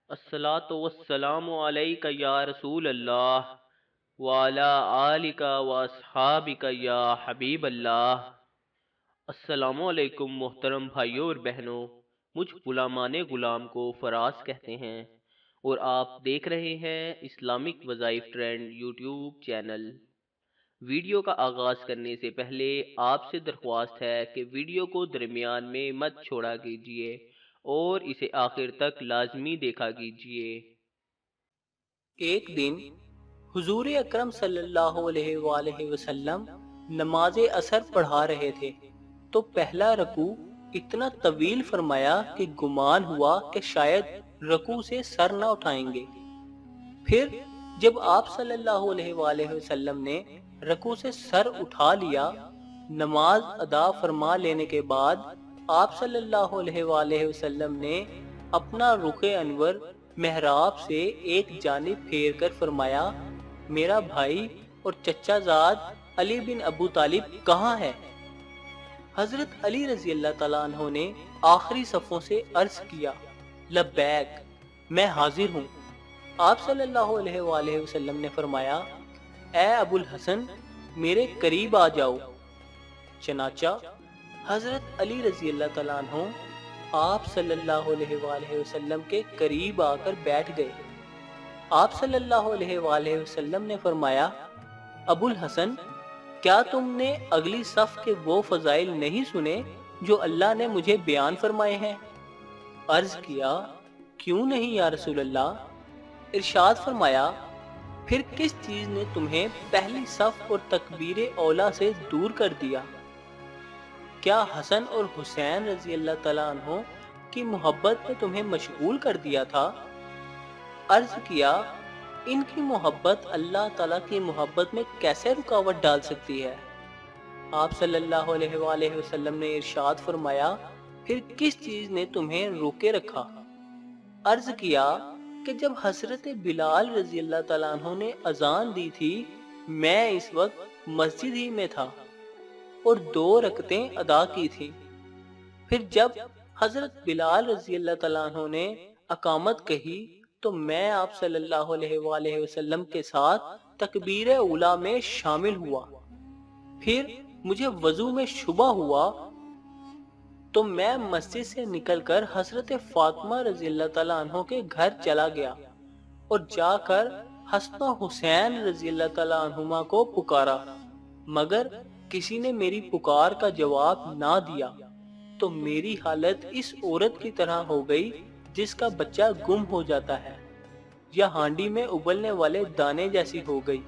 الصلاۃ والسلام علیک یا رسول اللہ وعلی آلک و اصحابک یا حبیب اللہ۔ السلام علیکم محترم بھائیوں اور بہنوں، مجھ غلامان غلام کو فراز کہتے ہیں اور آپ دیکھ رہے ہیں اسلامک وظائف ٹرینڈ یوٹیوب چینل۔ ویڈیو کا آغاز کرنے سے پہلے آپ سے درخواست ہے کہ ویڈیو کو درمیان میں مت چھوڑا کیجیے اور اسے آخر تک لازمی دیکھا کیجیے۔ ایک دن حضور اکرم صلی اللہ علیہ وآلہ وسلم نماز اثر پڑھا رہے تھے تو پہلا رکوع اتنا طویل فرمایا کہ گمان ہوا کہ شاید رکوع سے سر نہ اٹھائیں گے۔ پھر جب آپ صلی اللہ علیہ وآلہ وسلم نے رکوع سے سر اٹھا لیا، نماز ادا فرما لینے کے بعد آپ صلی اللہ علیہ وآلہ وسلم نے اپنا رخ انور محراب سے ایک جانب پھیر کر فرمایا، میرا بھائی اور چچا زاد علی بن ابو طالب کہاں ہے؟ حضرت علی رضی اللہ تعالیٰ عنہ نے آخری صفوں سے عرض کیا، لبیک، میں حاضر ہوں۔ آپ صلی اللہ علیہ وآلہ وسلم نے فرمایا، اے ابو الحسن، میرے قریب آ جاؤ۔ چنانچہ حضرت علی رضی اللہ تعالیٰ عنہ آپ صلی اللہ علیہ وآلہ وسلم کے قریب آ کر بیٹھ گئے۔ آپ صلی اللہ علیہ وآلہ وسلم نے فرمایا، ابو الحسن، کیا تم نے اگلی صف کے وہ فضائل نہیں سنے جو اللہ نے مجھے بیان فرمائے ہیں؟ عرض کیا، کیوں نہیں یا رسول اللہ؟ ارشاد فرمایا، پھر کس چیز نے تمہیں پہلی صف اور تکبیر اولا سے دور کر دیا؟ کیا حسن اور حسین رضی اللہ تعالیٰ عنہ کی محبت نے تمہیں مشغول کر دیا تھا؟ عرض کیا، ان کی محبت اللہ تعالیٰ کی محبت میں کیسے رکاوٹ ڈال سکتی ہے؟ آپ صلی اللہ علیہ وآلہ وسلم نے ارشاد فرمایا، پھر کس چیز نے تمہیں روکے رکھا؟ عرض کیا کہ جب حضرت بلال رضی اللہ تعالیٰ عنہ نے اذان دی تھی، میں اس وقت مسجد ہی میں تھا اور 2 رکعتیں ادا کی تھی۔ پھر جب حضرت بلال رضی اللہ تعالیٰ عنہ نے اقامت کہی تو میں آپ صلی اللہ علیہ وآلہ وسلم کے ساتھ تکبیر اولا میں شامل ہوا۔ پھر مجھے وضو میں شبہ ہوا تو میں مسجد سے نکل کر حضرت فاطمہ رضی اللہ تعالیٰ عنہ کے گھر چلا گیا اور جا کر حسن و حسین رضی اللہ تعالیٰ عنہما کو پکارا، مگر کسی نے میری پکار کا جواب نہ دیا تو میری حالت اس عورت کی طرح ہو گئی جس کا بچہ گم ہو جاتا ہے یا ہانڈی میں ابلنے والے دانے جیسی ہو گئی۔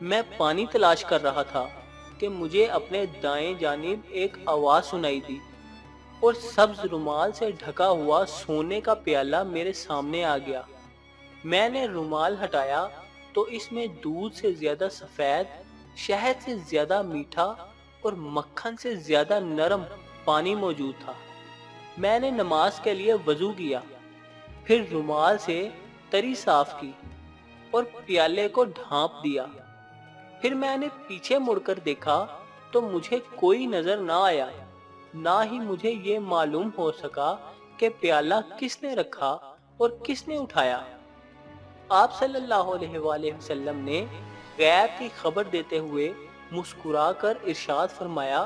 میں پانی تلاش کر رہا تھا کہ مجھے اپنے دائیں جانب ایک آواز سنائی دی اور سبز رومال سے ڈھکا ہوا سونے کا پیالہ میرے سامنے آ گیا۔ میں نے رومال ہٹایا تو اس میں دودھ سے زیادہ سفید، شہد سے زیادہ میٹھا اور مکھن سے زیادہ نرم پانی موجود تھا۔ میں نے نماز کے لیے وضو کیا، پھر رومال سے تری صاف کی اور پیالے کو ڈھانپ دیا۔ پھر میں نے پیچھے مڑ کر دیکھا تو مجھے کوئی نظر نہ آیا، نہ ہی مجھے یہ معلوم ہو سکا کہ پیالہ کس نے رکھا اور کس نے اٹھایا۔ آپ صلی اللہ علیہ وآلہ وسلم نے غیب کی خبر دیتے ہوئے مسکرا کر ارشاد فرمایا،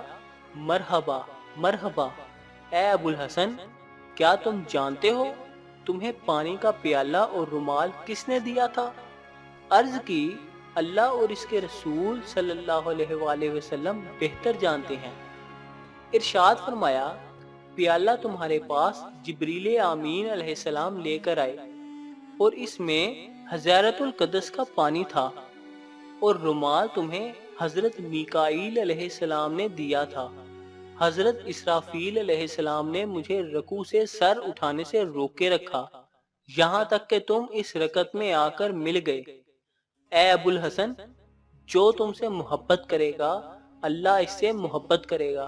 مرحبا مرحبا، اے ابو الحسن، کیا تم جانتے ہو تمہیں پانی کا پیالہ اور رومال کس نے دیا تھا؟ عرض کی، اللہ اور اس کے رسول صلی اللہ علیہ وآلہ وسلم بہتر جانتے ہیں۔ ارشاد فرمایا، پیالہ تمہارے پاس جبریل امین علیہ السلام لے کر آئے اور اس میں حضرت القدس کا پانی تھا، اور رومال تمہیں حضرت میکائیل علیہ السلام نے دیا تھا۔ حضرت اسرافیل علیہ السلام نے مجھے رکوع سے سر اٹھانے سے روکے رکھا یہاں تک کہ تم اس رکعت میں آ کر مل گئے۔ اے ابو الحسن، جو تم سے محبت کرے گا اللہ اس سے محبت کرے گا،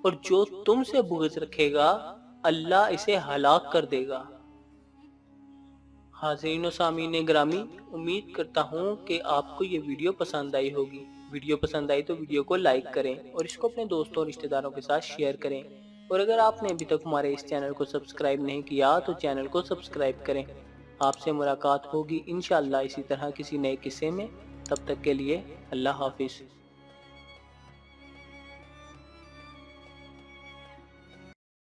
اور جو تم سے بغض رکھے گا اللہ اسے ہلاک کر دے گا۔ حاضرین و سامعین گرامی، امید کرتا ہوں کہ آپ کو یہ ویڈیو پسند آئی ہوگی۔ ویڈیو پسند آئی تو ویڈیو کو لائک کریں اور اس کو اپنے دوستوں اور رشتہ داروں کے ساتھ شیئر کریں۔ اور اگر آپ نے ابھی تک ہمارے اس چینل کو سبسکرائب نہیں کیا تو چینل کو سبسکرائب کریں۔ آپ سے ملاقات ہوگی انشاءاللہ اسی طرح کسی نئے قصے میں۔ تب تک کے لیے اللہ حافظ۔